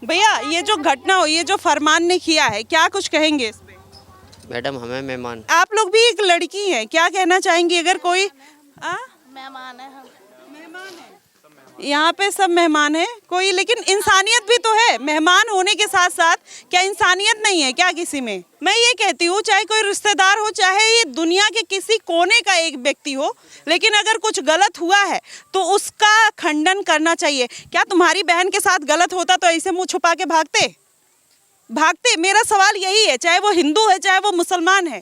भैया ये जो घटना हुई है, जो फरमान ने किया है, क्या कुछ कहेंगे इस पे? मैडम हमें मेहमान आप लोग भी एक लड़की हैं, क्या कहना चाहेंगी अगर कोई मेहमान है हम। मेहमान है यहाँ पे, सब मेहमान है कोई, लेकिन इंसानियत भी तो है। मेहमान होने के साथ साथ क्या इंसानियत नहीं है क्या किसी में? मैं ये कहती हूँ, चाहे कोई रिश्तेदार हो, चाहे ये दुनिया के किसी कोने का एक व्यक्ति हो, लेकिन अगर कुछ गलत हुआ है तो उसका खंडन करना चाहिए। क्या तुम्हारी बहन के साथ गलत होता तो ऐसे मुंह छुपा के भागते? मेरा सवाल यही है, चाहे वो हिंदू है चाहे वो मुसलमान है,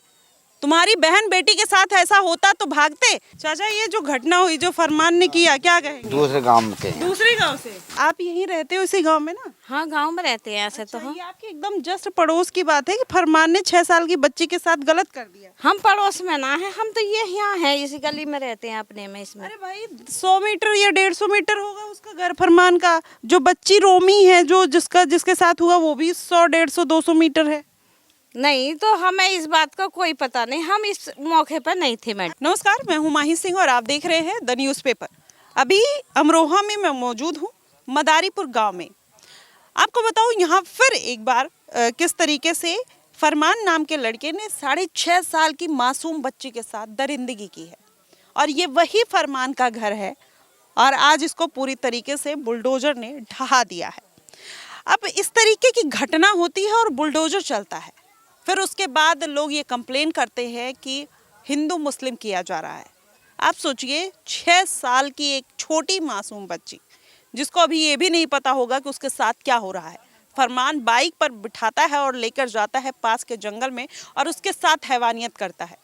तुम्हारी बहन बेटी के साथ ऐसा होता तो भागते? चाचा ये जो घटना हुई, जो फरमान ने किया, क्या कहेंगे? दूसरे गांव के हैं। दूसरे गांव से? आप यहीं रहते हो इसी गांव में ना? हाँ गांव में रहते हैं ऐसे तो हम। ये आपके एकदम जस्ट पड़ोस की बात है कि फरमान ने 6 साल की बच्ची के साथ गलत कर दिया। हम पड़ोस में ना है, हम तो ये यहाँ है, इसी गली में रहते हैं अपने में इसमें। अरे भाई 100 मीटर या 150 मीटर होगा उसका घर फरमान का। जो बच्ची रोमी है, जो जिसके साथ हुआ, वो भी 100, 150, 200 मीटर है। नहीं तो हमें इस बात का कोई पता नहीं, हम इस मौके पर नहीं थे मैडम। नमस्कार, मैं हूं माही सिंह और आप देख रहे हैं द न्यूज़पेपर। अभी अमरोहा में मैं मौजूद हूं, मदारीपुर गांव में। आपको बताऊं यहाँ फिर एक बार किस तरीके से फरमान नाम के लड़के ने 6.5 साल की मासूम बच्ची के साथ दरिंदगी की है। और ये वही फरमान का घर है और आज इसको पूरी तरीके से बुलडोजर ने ढहा दिया है। अब इस तरीके की घटना होती है और बुलडोजर चलता है, फिर उसके बाद लोग ये कंप्लेन करते हैं कि हिंदू मुस्लिम किया जा रहा है। आप सोचिए, 6 साल की एक छोटी मासूम बच्ची, जिसको अभी ये भी नहीं पता होगा कि उसके साथ क्या हो रहा है, फरमान बाइक पर बिठाता है और लेकर जाता है पास के जंगल में और उसके साथ हैवानियत करता है।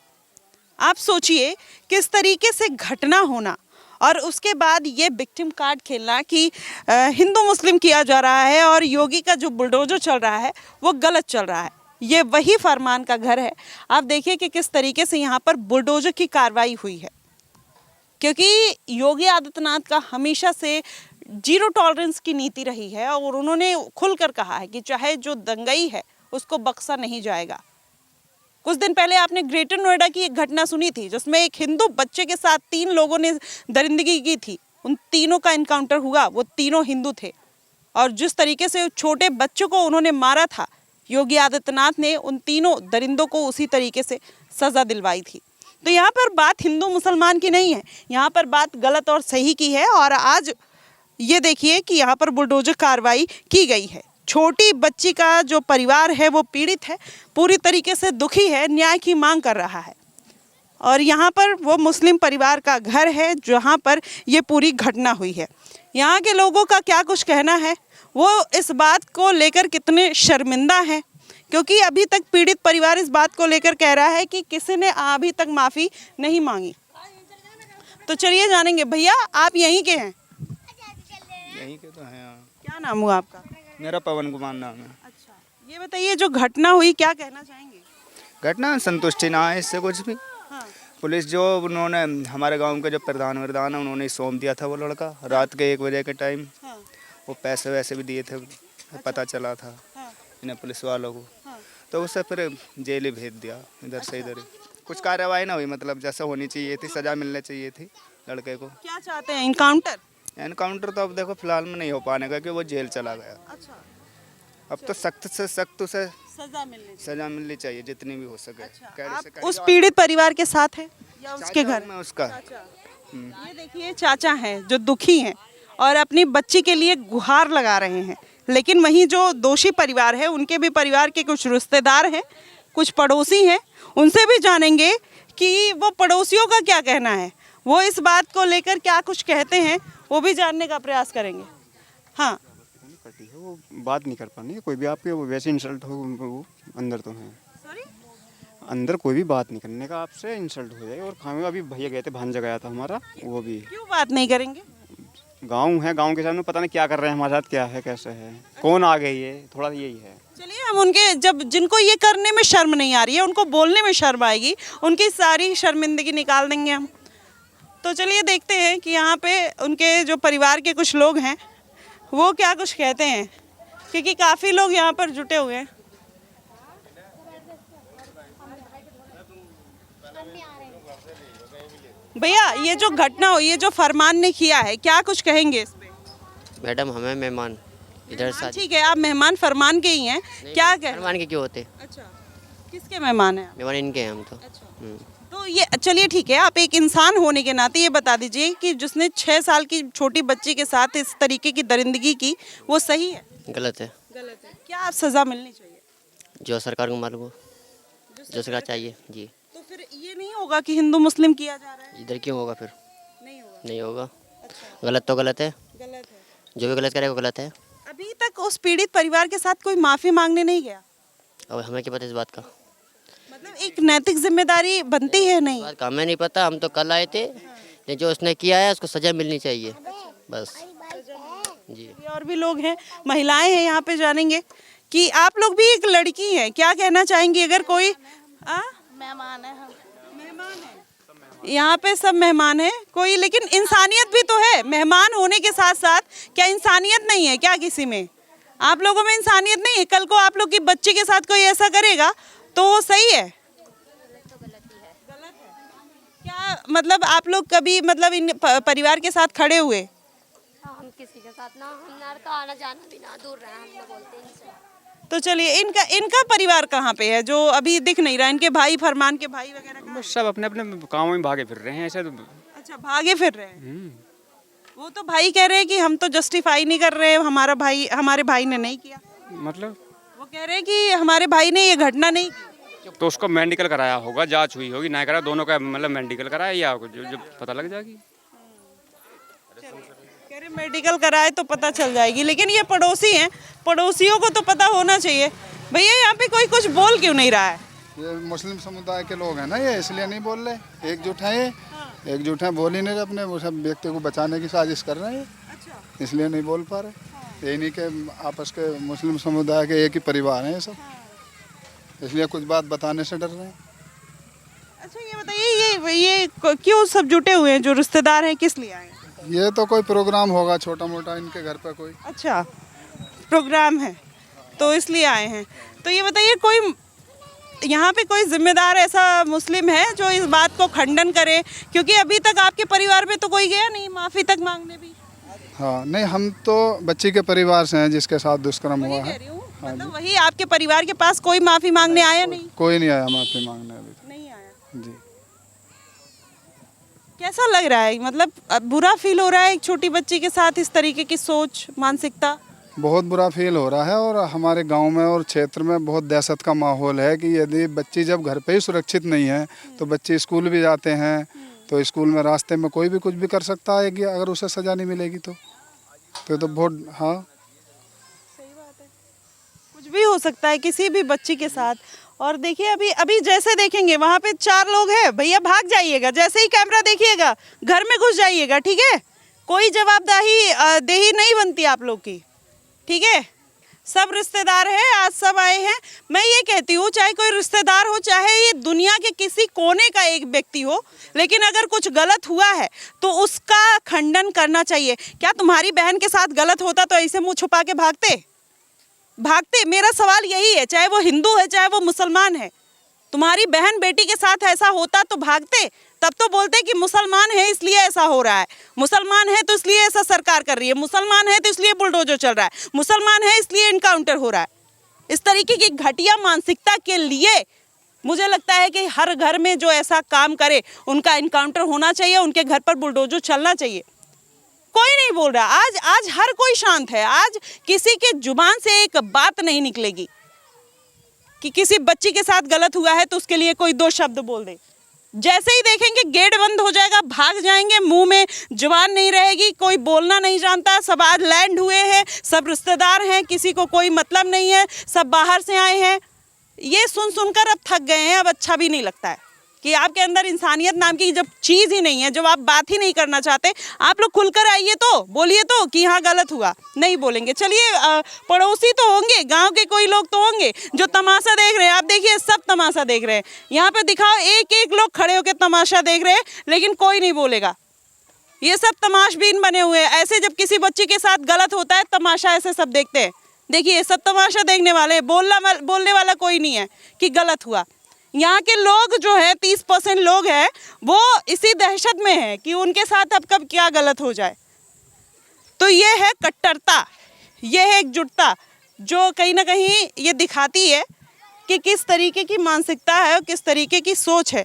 आप सोचिए किस तरीके से घटना होना और उसके बाद ये विक्टिम कार्ड खेलना कि हिंदू मुस्लिम किया जा रहा है और योगी का जो बुलडोजर चल रहा है वो गलत चल रहा है। ये वही फरमान का घर है। आप देखिए कि किस तरीके से यहाँ पर बुलडोजर की कार्रवाई हुई है, क्योंकि योगी आदित्यनाथ का हमेशा से जीरो टॉलरेंस की नीति रही है और उन्होंने खुलकर कहा है कि चाहे जो दंगई है उसको बख्शा नहीं जाएगा। कुछ दिन पहले आपने ग्रेटर नोएडा की एक घटना सुनी थी, जिसमें एक हिंदू बच्चे के साथ 3 लोगों ने दरिंदगी की थी। उन तीनों का इनकाउंटर हुआ, वो तीनों हिंदू थे और जिस तरीके से छोटे बच्चों को उन्होंने मारा था, योगी आदित्यनाथ ने उन तीनों दरिंदों को उसी तरीके से सज़ा दिलवाई थी। तो यहाँ पर बात हिंदू मुसलमान की नहीं है, यहाँ पर बात गलत और सही की है। और आज ये देखिए कि यहाँ पर बुलडोजर कार्रवाई की गई है। छोटी बच्ची का जो परिवार है वो पीड़ित है, पूरी तरीके से दुखी है, न्याय की मांग कर रहा है। और यहाँ पर वो मुस्लिम परिवार का घर है जहाँ पर ये पूरी घटना हुई है। यहाँ के लोगों का क्या कुछ कहना है, वो इस बात को लेकर कितने शर्मिंदा हैं, क्योंकि अभी तक पीड़ित परिवार इस बात को लेकर कह रहा है कि किसी ने अभी तक माफ़ी नहीं मांगी। तो चलिए जानेंगे। भैया आप यहीं के हैं? यहीं के तो हैं। क्या नाम हुआ आपका? मेरा पवन कुमार नाम है। अच्छा, ये बताइए जो घटना हुई क्या कहना चाहेंगे? घटना संतुष्टि ना है इससे कुछ भी। हाँ। पुलिस जो उन्होंने हमारे गांव के जो प्रधान है उन्होंने सौंप दिया था वो लड़का रात के 1 बजे के टाइम। हाँ। वो पैसे वैसे भी दिए थे, पता चला था हाँ। इन्हें पुलिस वालों को। हाँ। तो उससे फिर जेल ही भेज दिया इधर से इधर ही। कुछ कार्रवाई ना हुई, मतलब जैसा होनी चाहिए थी, सजा मिलनी चाहिए थी लड़के को। क्या चाहते हैं? इनकाउंटर? एनकाउंटर तो अब देखो फिलहाल में नहीं हो पाने का, क्योंकि वो जेल चला गया। अच्छा, अब तो सख्त से सख्त उसे सजा मिलनी चाहिए। चाहिए जितनी भी हो सके। आप उस पीड़ित परिवार के साथ हैं या उसके घर? में उसका ये देखिए चाचा हैं जो दुखी हैं और अपनी बच्ची के लिए गुहार लगा रहे हैं, लेकिन वहीं जो दोषी परिवार है उनके भी परिवार के कुछ रिश्तेदार हैं, कुछ पड़ोसी हैं, उनसे भी जानेंगे कि वो पड़ोसियों का क्या कहना है, वो इस बात को लेकर क्या कुछ कहते हैं, वो भी जानने का प्रयास करेंगे। हाँ, कटी है वो बात नहीं कर पानी, कोई भी आपके वो वैसे इंसल्ट हो, वो अंदर तो है, अंदर कोई भी बात नहीं करने का, आपसे इंसल्ट हो जाए। और खाने अभी भैया गए थे, भांजा गया था हमारा, वो भी क्यों बात नहीं करेंगे? गांव है, गांव के सामने पता नहीं क्या कर रहे हैं हमारे साथ, क्या है कैसे है, कौन आ गई है, थोड़ा यही है। चलिए हम उनके, जब जिनको ये करने में शर्म नहीं आ रही है, उनको बोलने में शर्म आएगी, उनकी सारी शर्मिंदगी निकाल देंगे हम। तो चलिए देखते हैं कि यहाँ पे उनके जो परिवार के कुछ लोग हैं वो क्या कुछ कहते हैं, क्योंकि काफ़ी लोग यहाँ पर जुटे हुए हैं। भैया ये जो घटना हुई है, जो फरमान ने किया है, क्या कुछ कहेंगे इस पे? मैडम हमें मेहमान इधर शादी ठीक है, आप मेहमान फरमान के ही हैं, क्या कह फरमान के क्यों होते? अच्छा, किसके मेहमान हैं आप? मेहमान इनके हैं हम तो। तो ये चलिए ठीक है, आप एक इंसान होने के नाते ये बता दीजिए कि जिसने 6 साल की छोटी बच्ची के साथ इस तरीके की दरिंदगी की, वो सही है? गलत है। गलत है। क्या आप सजा मिलनी चाहिए? जो सरकार को मालूम हो, जो सरकार चाहिए जी। तो फिर ये नहीं होगा कि हिंदू मुस्लिम किया जा रहा है? इधर क्यों होगा फिर? नहीं होगा। नहीं होगा। गलत तो गलत है, गलत है। जो भी गलत करेगा वो गलत है। अभी तक उस पीड़ित परिवार के साथ कोई माफी मांगने नहीं गया? अब हमें क्या पता इस बात का? मतलब एक नैतिक जिम्मेदारी बनती है नहीं? बात का हमें नहीं पता, हम तो कल आए थे। लेकिन जो उसने किया है उसको सजा मिलनी चाहिए बस जी। और भी लोग हैं, महिलाएं हैं यहाँ पे, जानेंगे कि आप लोग भी एक लड़की हैं, क्या कहना चाहेंगी अगर कोई मेहमान है हम। मेहमान है यहाँ पे, सब मेहमान है कोई, लेकिन इंसानियत भी तो है। मेहमान होने के साथ साथ क्या इंसानियत नहीं है क्या किसी में? आप लोगों में इंसानियत नहीं है? कल को आप लोग की बच्ची के साथ कोई ऐसा करेगा तो वो सही है? गलत है। क्या मतलब आप लोग कभी मतलब इन परिवार के साथ खड़े हुए? हम किसी के साथ ना, हम का आना जाना भी ना, दूर रहे, हम ना बोलते हैं इनसे। तो चलिए, इनका परिवार कहाँ पे है जो अभी दिख नहीं रहा? इनके भाई, फरमान के भाई वगैरह कहाँ हैं? सब अपने अपने गाँव में भागे फिर रहे हैं ऐसे तो। अच्छा, भागे फिर रहे हैं। वो तो भाई कह रहे हैं कि हम तो जस्टिफाई नहीं कर रहे, हमारे भाई ने नहीं किया। मतलब वो कह रहे हैं कि हमारे भाई ने ये घटना नहीं की। तो उसको मेडिकल कराया होगा, जांच हुई होगी, ना करा दोनों का मतलब मेडिकल कराया या जो पता लग जाएगी। कह रहे मेडिकल कराए तो पता चल जाएगी, लेकिन ये पड़ोसी हैं, पड़ोसियों को तो पता होना चाहिए। भैया यहाँ पे कोई कुछ बोल क्यों नहीं रहा है? ये मुस्लिम समुदाय के लोग हैं ना, ये इसलिए नहीं बोल रहे। एकजुट हैं ये, एकजुट हैं, बोल ही नहीं रहे, अपने वो सब व्यक्ति को बचाने की साजिश कर रहे हैं, इसलिए नहीं बोल पा रहे। यही नहीं कि आपस के मुस्लिम समुदाय के एक ही परिवार हैं ये सब, इसलिए कुछ बात बताने से डर रहे हैं। अच्छा ये बताइए, ये क्यों सब जुटे हुए हैं? जो रिश्तेदार हैं किस लिए आए हैं? ये तो कोई प्रोग्राम होगा छोटा मोटा इनके घर पे कोई। अच्छा, प्रोग्राम है तो इसलिए आए हैं। तो ये बताइए, कोई यहाँ पे कोई जिम्मेदार ऐसा मुस्लिम है जो इस बात को खंडन करे? क्योंकि अभी तक आपके परिवार में तो कोई गया नहीं माफी तक मांगने भी। हाँ नहीं, हम तो बच्ची के परिवार से हैं जिसके साथ दुष्कर्म हुआ है। मतलब वही आपके परिवार के पास कोई माफी मांगने आया नहीं? कोई नहीं आया माफी मांगने अभी तक। नहीं आया जी। कैसा लग रहा है? मतलब बुरा फील हो रहा है एक छोटी बच्ची के साथ इस तरीके की सोच, मानसिकता? बहुत बुरा फील हो रहा है, और हमारे गांव में और क्षेत्र में बहुत दहशत का माहौल है कि यदि बच्ची जब घर पे ही सुरक्षित नहीं है तो बच्चे स्कूल भी जाते हैं, तो स्कूल में रास्ते में कोई भी कुछ भी कर सकता है कि अगर उसे सज़ा नहीं मिलेगी तो बहुत। हाँ सही बात है, कुछ भी हो सकता है किसी भी बच्ची के साथ। और देखिए अभी जैसे देखेंगे वहाँ पे 4 लोग हैं, भैया भाग जाइएगा, जैसे ही कैमरा देखिएगा घर में घुस जाइएगा, ठीक है? कोई जवाबदेही नहीं बनती आप लोग की, ठीक है? सब रिश्तेदार हैं, आज सब आए हैं। मैं ये कहती हूँ, चाहे कोई रिश्तेदार हो, चाहे ये दुनिया के किसी कोने का एक व्यक्ति हो, लेकिन अगर कुछ गलत हुआ है तो उसका खंडन करना चाहिए। क्या तुम्हारी बहन के साथ गलत होता तो ऐसे मुंह छुपा के भागते? मेरा सवाल यही है, चाहे वो हिंदू है चाहे वो मुसलमान है, तुम्हारी बहन बेटी के साथ ऐसा होता तो भागते? तब तो बोलते कि मुसलमान है इसलिए ऐसा हो रहा है, मुसलमान है तो इसलिए ऐसा सरकार कर रही है, मुसलमान है तो इसलिए बुलडोजर चल रहा है, मुसलमान है इसलिए इनकाउंटर हो रहा है। इस तरीके की घटिया मानसिकता के लिए मुझे लगता है कि हर घर में जो ऐसा काम करे उनका इनकाउंटर होना चाहिए, उनके घर पर बुलडोजर चलना चाहिए। कोई नहीं बोल रहा, आज हर कोई शांत है। आज किसी के जुबान से एक बात नहीं निकलेगी कि किसी बच्ची के साथ गलत हुआ है तो उसके लिए कोई 2 शब्द बोल दे। जैसे ही देखेंगे गेट बंद हो जाएगा, भाग जाएंगे, मुंह में जुबान नहीं रहेगी, कोई बोलना नहीं जानता। सब आज लैंड हुए हैं, सब रिश्तेदार हैं, किसी को कोई मतलब नहीं है, सब बाहर से आए हैं। ये सुनकर अब थक गए हैं, अब अच्छा भी नहीं लगता है कि आपके अंदर इंसानियत नाम की जब चीज़ ही नहीं है, जब आप बात ही नहीं करना चाहते, आप लोग खुलकर आइए तो बोलिए तो कि हाँ गलत हुआ। नहीं बोलेंगे। चलिए, पड़ोसी तो होंगे, गांव के कोई लोग तो होंगे जो तमाशा देख रहे हैं। आप देखिए, सब तमाशा देख रहे हैं। यहाँ पे दिखाओ, एक लोग खड़े होकर तमाशा देख रहे हैं, लेकिन कोई नहीं बोलेगा। ये सब तमाशबीन बने हुए हैं। ऐसे जब किसी बच्ची के साथ गलत होता है, तमाशा ऐसे सब देखते हैं। देखिए, सब तमाशा देखने वाले, बोलने वाला कोई नहीं है कि गलत हुआ। यहाँ के लोग जो है 30% लोग हैं, वो इसी दहशत में है कि उनके साथ अब कब क्या गलत हो जाए। तो ये है कट्टरता, ये है एकजुटता जो कहीं ना कहीं ये दिखाती है कि किस तरीके की मानसिकता है और किस तरीके की सोच है।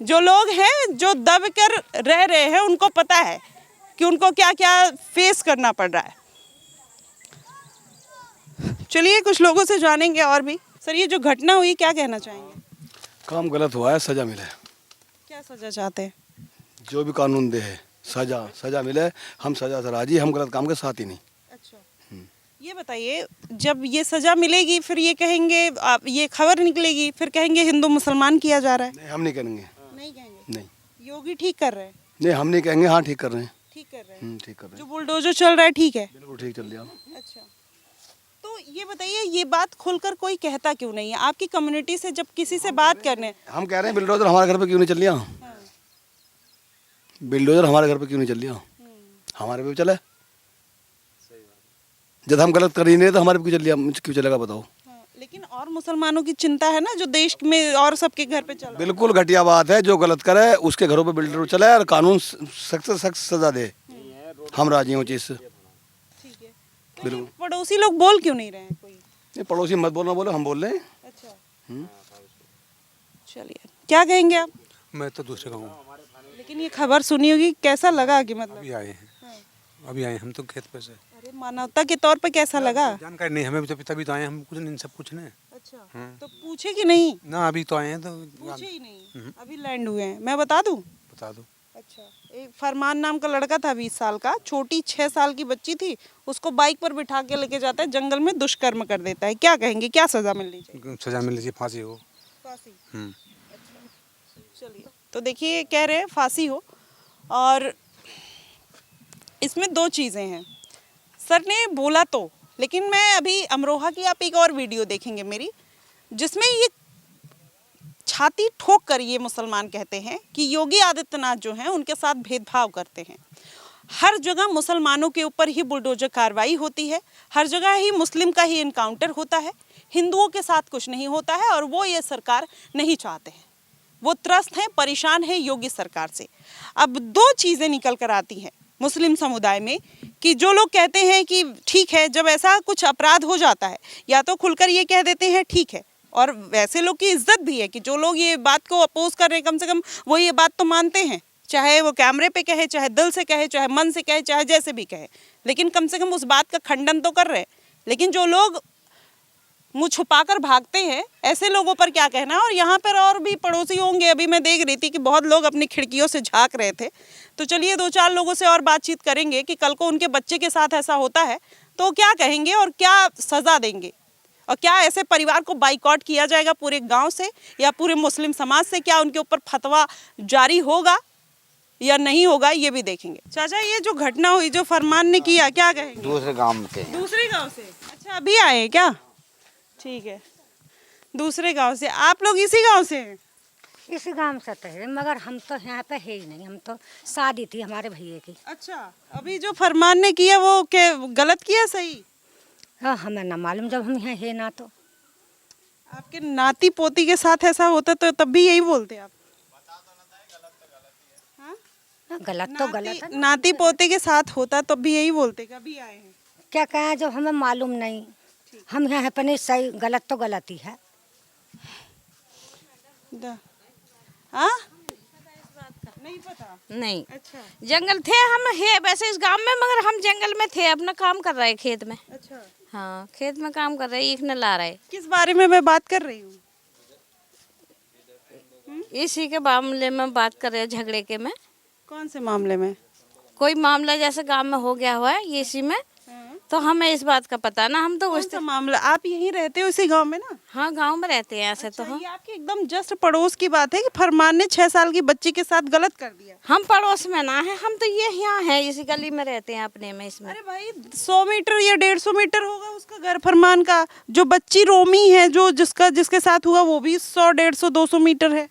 जो लोग हैं जो दब कर रह रहे हैं उनको पता है कि उनको क्या क्या फेस करना पड़ रहा है। चलिए कुछ लोगों से जानेंगे और भी। सर ये जो घटना हुई क्या कहना चाहेंगे? काम गलत हुआ है, सजा मिले। क्या सजा चाहते हैं? जो भी कानून दे है सजा मिले। हम सजा से राजी, हम गलत काम के साथ ही नहीं। अच्छा, ये बताइए जब ये सजा मिलेगी फिर ये कहेंगे आप, ये खबर निकलेगी फिर कहेंगे हिंदू मुसलमान किया जा रहा है। नहीं, हम नहीं करेंगे। नहीं कहेंगे? नहीं, योगी ठीक कर रहे हैं? नहीं हम नहीं कहेंगे। हाँ ठीक कर रहे हैं। ठीक कर रहे हैं। ठीक कर रहे जो हैं। बुलडोजर चल रहा है ठीक है? बिल्कुल ठीक चल रहा। अच्छा, तो ये बताइए ये बात खुलकर कोई कहता क्यों नहीं है? आपकी कम्युनिटी से जब किसी से बात करने, हम कह रहे हैं बिल्डोजर हमारे घर पे क्यों नहीं चल रहा? बिल्डोजर हमारे घर पे क्यों नहीं चल रहा? हमारे पे चले। जब हम गलत कर ही नहीं तो हमारे पे क्यों चलेगा बताओ? लेकिन और मुसलमानों की चिंता है ना जो देश में और सबके घर पे चल रहा है। बिल्कुल घटिया बात है। जो गलत करे उसके घरों पे बिल्डर चले और कानून सख्त से सख्त सजा दे। हम राजी हैं उस चीज से। ठीक है, तो ये पड़ोसी लोग बोल क्यों नहीं रहे हैं? कोई ये पड़ोसी मत बोलना, बोले हम बोल रहे हैं। अच्छा, चलिए क्या कहेंगे आप? मैं तो दूसरे गाँव हूँ। लेकिन ये खबर सुनी होगी, कैसा लगा कि मतलब? अभी आए हैं। अभी आए हम तो खेत पे से। अरे मानवता के तौर पे कैसा लगा? जानकारी नहीं हमें, तभी तो आए हम। कुछ नहीं, सब पूछने। अच्छा, तो पूछे कि नहीं? ना अभी तो आए हैं तो पूछे ही नहीं, अभी लैंड हुए हैं। मैं बता दूं? बता दो। अच्छा, एक फरमान नाम का लड़का था 20 साल का, छोटी 6 साल की बच्ची थी, उसको बाइक पर बिठा के लेके जाता है जंगल में, दुष्कर्म कर देता है। क्या कहेंगे, क्या सजा मिलनी चाहिए? सजा मिलनी चाहिए, फांसी हो। फांसी? हम्म। चलिए, तो देखिए कह रहे हैं फांसी हो। और इसमें 2 चीज़ें हैं। सर ने बोला तो, लेकिन मैं अभी अमरोहा की आप एक और वीडियो देखेंगे मेरी, जिसमें ये छाती ठोक कर ये मुसलमान कहते हैं कि योगी आदित्यनाथ जो हैं उनके साथ भेदभाव करते हैं। हर जगह मुसलमानों के ऊपर ही बुलडोजर कार्रवाई होती है, हर जगह ही मुस्लिम का ही इनकाउंटर होता है, हिंदुओं के साथ कुछ नहीं होता है और वो ये सरकार नहीं चाहते हैं। वो त्रस्त हैं, परेशान हैं योगी सरकार से। अब 2 चीज़ें निकल कर आती हैं मुस्लिम समुदाय में कि जो लोग कहते हैं कि ठीक है, जब ऐसा कुछ अपराध हो जाता है या तो खुलकर ये कह देते हैं ठीक है, और वैसे लोग की इज्जत भी है कि जो लोग ये बात को अपोज कर रहे हैं कम से कम वो ये बात तो मानते हैं, चाहे वो कैमरे पे कहे, चाहे दिल से कहे, चाहे मन से कहे, चाहे जैसे भी कहे, लेकिन कम से कम उस बात का खंडन तो कर रहे हैं। लेकिन जो लोग मुँह छुपाकर भागते हैं ऐसे लोगों पर क्या कहना है? और यहाँ पर और भी पड़ोसी होंगे, अभी मैं देख रही थी कि बहुत लोग अपनी खिड़कियों से झांक रहे थे। तो चलिए 2-4 लोगों से और बातचीत करेंगे कि कल को उनके बच्चे के साथ ऐसा होता है तो क्या कहेंगे और क्या सज़ा देंगे, और क्या ऐसे परिवार को बाइकआउट किया जाएगा पूरे गांव से या पूरे मुस्लिम समाज से? क्या उनके ऊपर फतवा जारी होगा या नहीं होगा, ये भी देखेंगे। चाचा ये जो घटना हुई, जो फरमान ने किया, क्या कहेंगे? दूसरे गांव के। दूसरे गांव से? अच्छा, अभी आए हैं क्या? ठीक है, दूसरे गांव से। आप लोग इसी गांव से हैं? इस गांव से तो है, मगर हम तो यहाँ पे है ही नहीं। हम तो शादी थी हमारे भैया की। अच्छा, अभी जो फरमान ने किया वो क्या गलत किया, सही? हाँ, हमें ना मालूम, जब हम यहाँ है ना। तो आपके नाती पोती के साथ ऐसा होता तो तब भी यही बोलते आप? गलत तो गलत है। नाती पोते के साथ होता तब भी यही बोलते? कभी आए हैं? क्या कहें, जब हमें मालूम नहीं। हम यहाँ अपने सही, गलत तो गलत ही है। हाँ, नहीं पता? नहीं। अच्छा, जंगल थे, हम है वैसे इस गांव में, मगर हम जंगल में थे, अपना काम कर रहे खेत में। अच्छा, हाँ, खेत में काम कर रहे, ईख न ला रहे। किस बारे में मैं बात कर रही हूँ? इसी के मामले में बात कर रहे हैं, झगड़े के में। कौन से मामले में? कोई मामला जैसे गांव में हो गया हुआ है ये इसी में, तो हमें इस बात का पता ना। हम तो कौन सा मामला? आप यहीं रहते हो इसी गांव में ना? हाँ, गांव में रहते हैं ऐसे। अच्छा, तो हम ये आपके एकदम जस्ट पड़ोस की बात है कि फरमान ने 6 साल की बच्ची के साथ गलत कर दिया? हम पड़ोस में ना है, हम तो ये यहाँ है, इसी गली में रहते हैं अपने में इसमें। अरे भाई 100 मीटर या 150 मीटर होगा उसका घर फरमान का। जो बच्ची रोमी है, जो जिसके साथ हुआ, वो भी 100, 150, 200 मीटर है।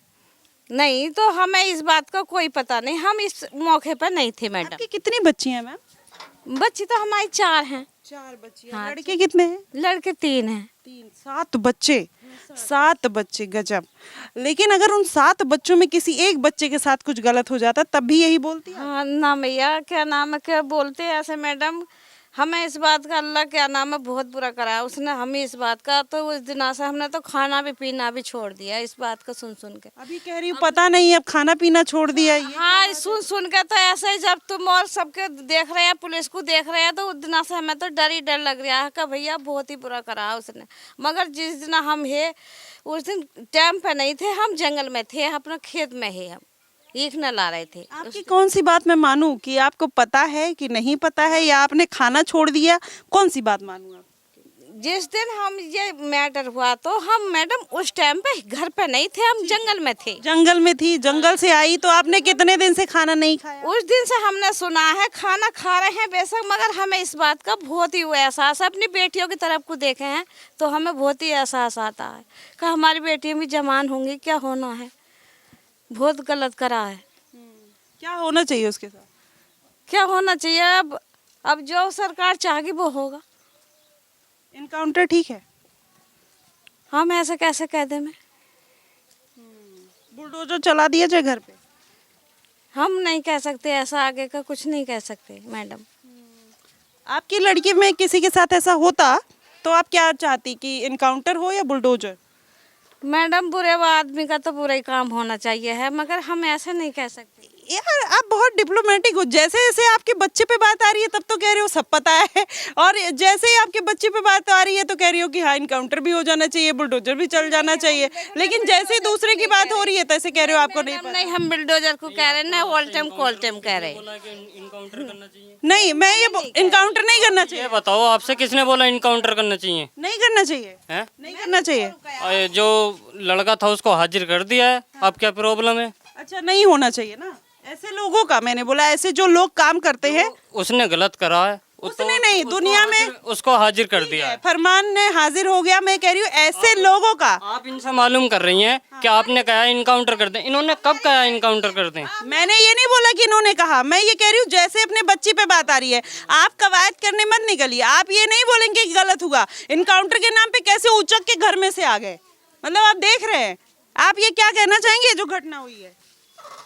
नहीं, तो हमें इस बात का कोई पता नहीं, हम इस मौके पर नहीं थे। मैडम, आपकी कितनी बच्ची हैं मैम? बच्ची तो हमारी 4 हैं। 4 बच्ची? हाँ, लड़के कितने हैं? लड़के 3 हैं। 3, 7 बच्चे। 7 बच्चे, गजब। लेकिन अगर उन 7 बच्चों में किसी एक बच्चे के साथ कुछ गलत हो जाता तब भी यही बोलती है? हाँ ना भैया, क्या नाम है, क्या बोलते हैं ऐसे मैडम, हमें इस बात का अल्लाह क्या नाम है बहुत बुरा कराया उसने हमें इस बात का। तो उस दिन से हमने तो खाना भी पीना भी छोड़ दिया इस बात को सुन सुन के। अभी कह रही हूँ पता नहीं अब खाना पीना छोड़ दिया ये। हाँ सुन सुन के तो ऐसे ही जब तुम और सबके देख रहे हैं पुलिस को देख रहे हैं तो उस दिन से हमें तो डर ही डर लग रहा है कि भैया बहुत ही बुरा करा उसने। मगर जिस दिन हम है उस दिन टाइम पे नहीं थे, हम जंगल में थे, अपने खेत में ही हम ईख न ला रहे थे। आपकी कौन सी बात मैं मानूं कि आपको पता है कि नहीं पता है या आपने खाना छोड़ दिया, कौन सी बात मानूं आप? जिस दिन हम ये मैटर हुआ तो हम मैडम उस टाइम पे घर पे नहीं थे, हम जंगल में थे। जंगल में थी, जंगल से आई तो आपने कितने दिन से खाना नहीं खाया? उस दिन से हमने सुना है खाना खा रहे हैं बेशक, मगर हमें इस बात का बहुत ही एहसास है। अपनी बेटियों की तरफ को देखे हैं तो हमें बहुत ही एहसास आता है कि हमारी बेटियां भी जवान होंगी, क्या होना है। बहुत गलत करा है। क्या होना चाहिए उसके साथ? क्या होना चाहिए अब जो सरकार चाहेगी वो होगा। इनकाउंटर ठीक है? हम ऐसे कैसे कह दें मैं? बुलडोजर चला दिया जाए घर पे? हम नहीं कह सकते ऐसा, आगे का कुछ नहीं कह सकते मैडम। आपकी लड़की में किसी के साथ ऐसा होता तो आप क्या चाहती कि इनकाउंटर हो या बुलडोजर? मैडम बुरे आदमी का तो बुरा ही काम होना चाहिए है, मगर हम ऐसे नहीं कह सकते। यार आप बहुत डिप्लोमेटिक हो। जैसे जैसे आपके बच्चे पे बात आ रही है तब तो कह रहे हो सब पता है, और जैसे ही आपके बच्चे पे बात आ रही है तो कह रही हो कि हाँ इनकाउंटर भी हो जाना चाहिए, बुलडोजर भी चल जाना चाहिए। लेकिन जैसे ही दूसरे की बात हो रही है तैसे कह रहे हो आपको नहीं पता। नहीं, हम बुलडोजर को कह रहे हैं ना, ऑल टाइम कॉल टाइम कह रहे हैं। नहीं, मैं ये इनकाउंटर नहीं करना चाहिए। ये बताओ आपसे किसने बोला इनकाउंटर करना चाहिए? नहीं करना चाहिए हैं? नहीं करना चाहिए। जो लड़का था उसको हाजिर कर दिया है, अब क्या प्रॉब्लम है? अच्छा नहीं होना चाहिए ना ऐसे लोगों का। मैंने बोला ऐसे जो लोग काम करते हैं। उसने गलत करा है। उसने नहीं, दुनिया में उसको हाजिर कर दिया है। फरमान ने हाजिर हो गया। मैं कह रही हूँ ऐसे लोगों का। आप इनसे मालूम कर रही हैं कि आपने कहा इनकाउंटर कर दें। इन्होंने कब कहा इनकाउंटर कर दें? मैंने ये नहीं बोला कि इन्होंने कहा, मैं ये कह रही हूँ जैसे अपने बच्ची पे बात आ रही है आप कवायद करने मत निकलिए। आप ये नहीं बोलेंगे कि गलत हुआ। इनकाउंटर के नाम पे कैसे उचक के घर में से आ गए, मतलब आप देख रहे हैं। आप ये क्या कहना चाहेंगे जो घटना हुई है?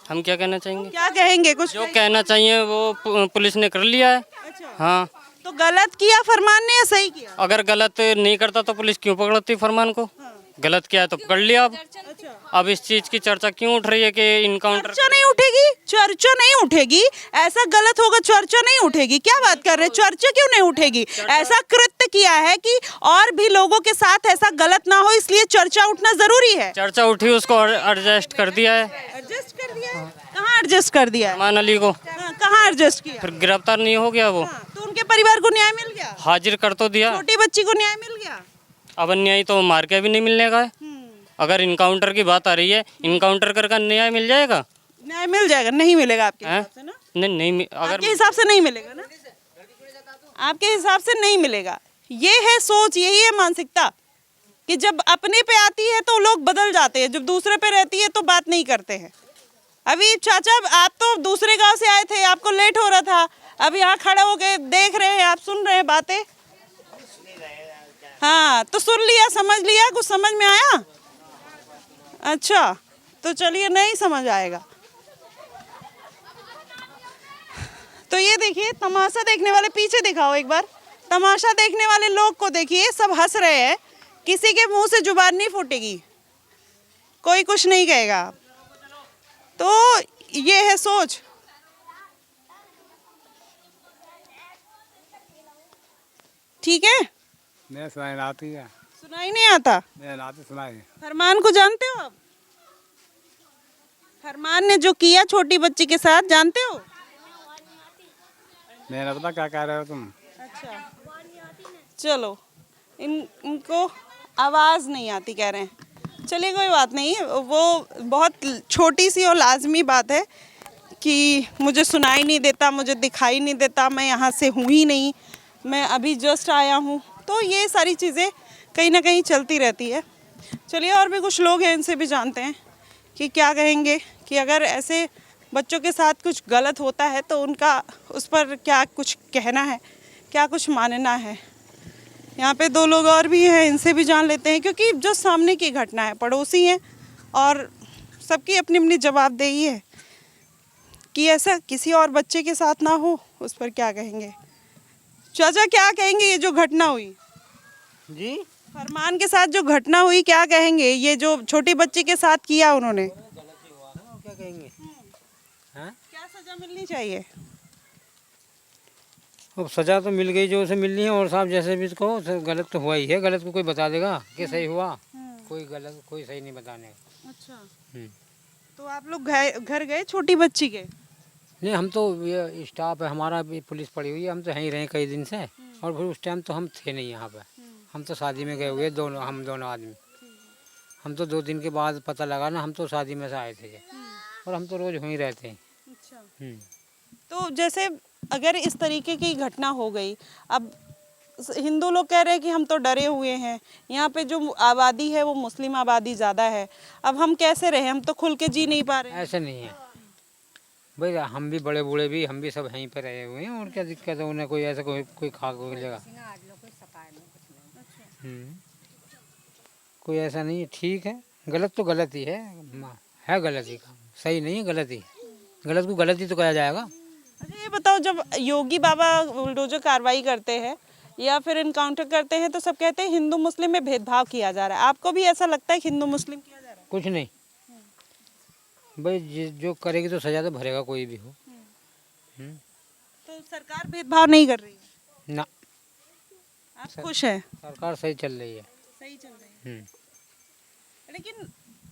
हम क्या कहना चाहेंगे? क्या कहेंगे? कुछ जो कहना चाहिए वो पुलिस ने कर लिया है। अच्छा। हाँ, तो गलत किया फरमान ने या सही किया? अगर गलत नहीं करता तो पुलिस क्यों पकड़ती फरमान को? गलत किया है तो पकड़ लिया। अब इस चीज की चर्चा क्यों उठ रही है कि इनकाउंटर? चर्चा नहीं उठेगी, चर्चा नहीं उठेगी। ऐसा गलत होगा चर्चा नहीं उठेगी। क्या बात कर रहे हैं? चर्चा क्यों नहीं उठेगी? ऐसा कृत्य किया है कि और भी लोगों के साथ ऐसा गलत ना हो, इसलिए चर्चा उठना जरूरी है। चर्चा उठी, उसको एडजस्ट कर दिया है। एडजस्ट कर दिया है? कहाँ एडजस्ट कर दिया है? फरमान अली को कहाँ एडजस्ट किया? फिर गिरफ्तार नहीं हो गया वो? तो उनके परिवार को न्याय मिल गया? हाजिर कर तो दिया। छोटी बच्ची को न्याय मिल गया? अब अन्याय तो मार के भी नहीं मिलने का है। अगर इनकाउंटर की बात आ रही है, इनकाउंटर कर न्याय मिल जाएगा? न्याय मिल जाएगा? नहीं मिलेगा आपके हिसाब से ना? नहीं, अगर आपके हिसाब से नहीं मिलेगा ना? आपके हिसाब से नहीं मिलेगा। ये है सोच, यही है मानसिकता कि जब अपने पे आती है तो लोग बदल जाते हैं, जब दूसरे पे रहती है तो बात नहीं करते हैं। अभी चाचा आप तो दूसरे गांव से आए थे, आपको लेट हो रहा था, अब यहाँ खड़े होके देख रहे हैं, आप सुन रहे हैं बातें। हाँ तो सुन लिया, समझ लिया, कुछ समझ में आया? अच्छा तो चलिए, नहीं समझ आएगा तो ये देखिए तमाशा देखने वाले पीछे दिखाओ एक बार। तमाशा देखने वाले लोग को देखिए, सब हंस रहे हैं, किसी के मुंह से जुबान नहीं फूटेगी, कोई कुछ नहीं कहेगा। तो ये है सोच। ठीक है, नहीं सुनाई आती है। सुनाई नहीं आता? नहीं आती सुनाई। फरमान को जानते हो आप? फरमान ने जो किया छोटी बच्ची के साथ, जानते हो? नहीं पता क्या कह रहे हो तुम। अच्छा चलो, इनको आवाज़ नहीं आती कह रहे हैं। चलिए कोई बात नहीं, वो बहुत छोटी सी और लाजमी बात है कि मुझे सुनाई नहीं देता, मुझे दिखाई नहीं देता, मैं यहाँ से हूँ ही नहीं, मैं अभी जस्ट आया हूँ। तो ये सारी चीज़ें कहीं ना कहीं चलती रहती है। चलिए और भी कुछ लोग हैं, इनसे भी जानते हैं कि क्या कहेंगे कि अगर ऐसे बच्चों के साथ कुछ गलत होता है तो उनका उस पर क्या कुछ कहना है, क्या कुछ मानना है। यहाँ पे दो लोग और भी हैं, इनसे भी जान लेते हैं, क्योंकि जो सामने की घटना है, पड़ोसी हैं और सबकी अपनी अपनी जवाबदेही है कि ऐसा किसी और बच्चे के साथ ना हो, उस पर क्या कहेंगे। चाचा क्या कहेंगे ये जो घटना हुई? जी फरमान के साथ जो घटना हुई क्या कहेंगे? ये जो छोटी बच्ची के साथ किया उन्होंने, क्या कहेंगे? हाँ क्या सजा मिलनी चाहिए? अब सजा तो मिल गई जो उसे मिलनी है, और साहब जैसे भी इसको गलत तो हुआ ही है। गलत को कोई बता देगा कि सही हुआ, कोई गलत कोई सही नहीं बताने। अच्छा, हम्म। तो आप लोग घर गए छोटी बच्ची के? नहीं, हम तो ये स्टाफ है हमारा भी, पुलिस पड़ी हुई है, हम तो यहीं रहे कई दिन से। और फिर उस टाइम तो हम थे नहीं यहाँ पे, हम तो शादी में गए हुए दोनों, हम दोनों आदमी। हम तो 2 दिन के बाद पता लगा ना, हम तो शादी में से आए थे और हम तो रोज वहीं रहते हैं। अच्छा, तो जैसे अगर इस तरीके की घटना हो गई, अब हिंदू लोग कह रहे हैं कि हम तो डरे हुए हैं, यहाँ पे जो आबादी है वो मुस्लिम आबादी ज़्यादा है, अब हम कैसे रहे? हम तो खुल के जी नहीं पा रहे हैं। ऐसा नहीं है भाई, हम भी बड़े बूढ़े भी, हम भी सब यहीं पर रहे हुए हैं, और क्या दिक्कत है उन्हें? कोई ऐसा कोई खा कोई जगह। कोई ऐसा नहीं है, ठीक है। गलत तो गलत ही है गलत ही काम, सही नहीं है, गलत ही। गलत को गलत ही तो कहा जाएगा। अच्छा ये बताओ, जब योगी बाबा बुलडोजर कार्रवाई करते हैं या फिर इनकाउंटर करते हैं तो सब कहते हैं हिंदू मुस्लिम में भेदभाव किया जा रहा है, आपको भी ऐसा लगता है कि हिंदू मुस्लिम किया जा रहा है? कुछ नहीं भाई, जो करेगी तो सजा तो भरेगा कोई भी हो। तो सरकार भेदभाव नहीं कर रही है? ना, आप खुश हैं? सरकार सही चल रही है। सही चल रही है, लेकिन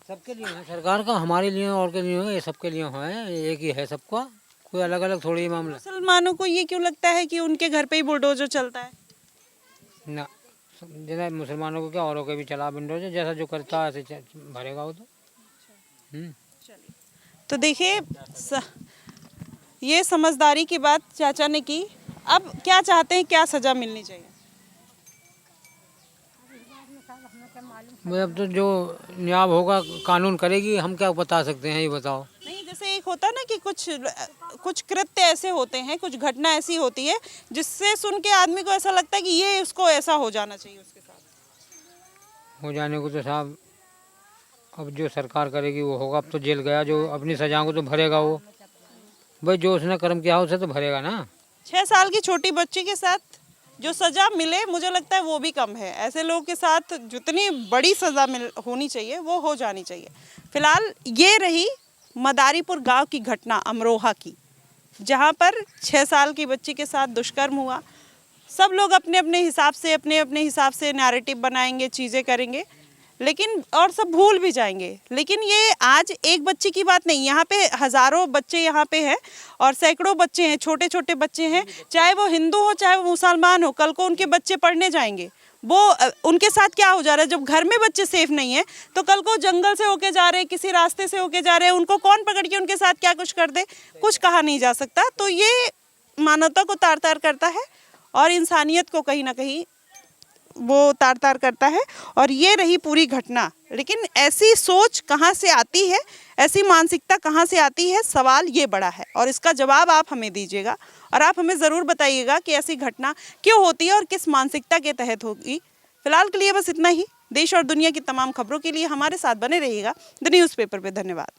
सबके लिए है सरकार का, हमारे लिए और के लिए है, ये सबके लिए है, एक ही है सबका, कोई अलग अलग थोड़ी मामला। मुसलमानों को ये क्यों लगता है कि उनके घर पे ही बुलडोजर चलता है? ना, जैसा मुसलमानों को क्या, औरों के भी चला बुलडोजर, जैसा जो करता है ऐसे भरेगा वो तो। तो देखिए ये समझदारी की बात चाचा ने की। अब क्या चाहते हैं, क्या सजा मिलनी चाहिए? भाई अब तो जो न्याय होगा कानून करेगी, हम क्या बता सकते हैं, ये बताओ। नहीं, जैसे एक होता है ना कि कुछ कृत्य ऐसे होते हैं, कुछ घटना ऐसी होती है जिससे सुन के आदमी को ऐसा लगता है कि ये उसको ऐसा हो जाना चाहिए उसके साथ। हो जाने को तो साहब अब जो सरकार करेगी वो होगा। अब तो जेल गया, जो अपनी सजा को तो भरेगा वो। भाई जो उसने कर्म किया उसे तो भरेगा ना। 6 साल की छोटी बच्ची के साथ जो सजा मिले, मुझे लगता है वो भी कम है। ऐसे लोगों के साथ जितनी बड़ी सजा होनी चाहिए वो हो जानी चाहिए। फिलहाल ये रही मदारीपुर गांव की घटना अमरोहा की, जहां पर 6 साल की बच्ची के साथ दुष्कर्म हुआ। सब लोग अपने अपने हिसाब से नैरेटिव बनाएंगे, चीज़ें करेंगे, लेकिन और सब भूल भी जाएंगे। लेकिन ये आज एक बच्ची की बात नहीं, यहाँ पे हज़ारों बच्चे यहाँ पे हैं और सैकड़ों बच्चे हैं, छोटे छोटे बच्चे हैं, चाहे वो हिंदू हो चाहे वो मुसलमान हो। कल को उनके बच्चे पढ़ने जाएंगे, वो उनके साथ क्या हो जा रहा है? जब घर में बच्चे सेफ नहीं है तो कल को जंगल से होके जा रहे हैं, किसी रास्ते से होके जा रहे हैं, उनको कौन पकड़ के उनके साथ क्या कुछ कर दे, कुछ कहा नहीं जा सकता। तो ये मानवता को तार तार करता है और इंसानियत को कहीं ना कहीं वो तार तार करता है। और ये रही पूरी घटना। लेकिन ऐसी सोच कहाँ से आती है, ऐसी मानसिकता कहाँ से आती है, सवाल ये बड़ा है और इसका जवाब आप हमें दीजिएगा और आप हमें ज़रूर बताइएगा कि ऐसी घटना क्यों होती है और किस मानसिकता के तहत होगी। फिलहाल के लिए बस इतना ही। देश और दुनिया की तमाम खबरों के लिए हमारे साथ बने रहिएगा द न्यूज़पेपर पे। धन्यवाद।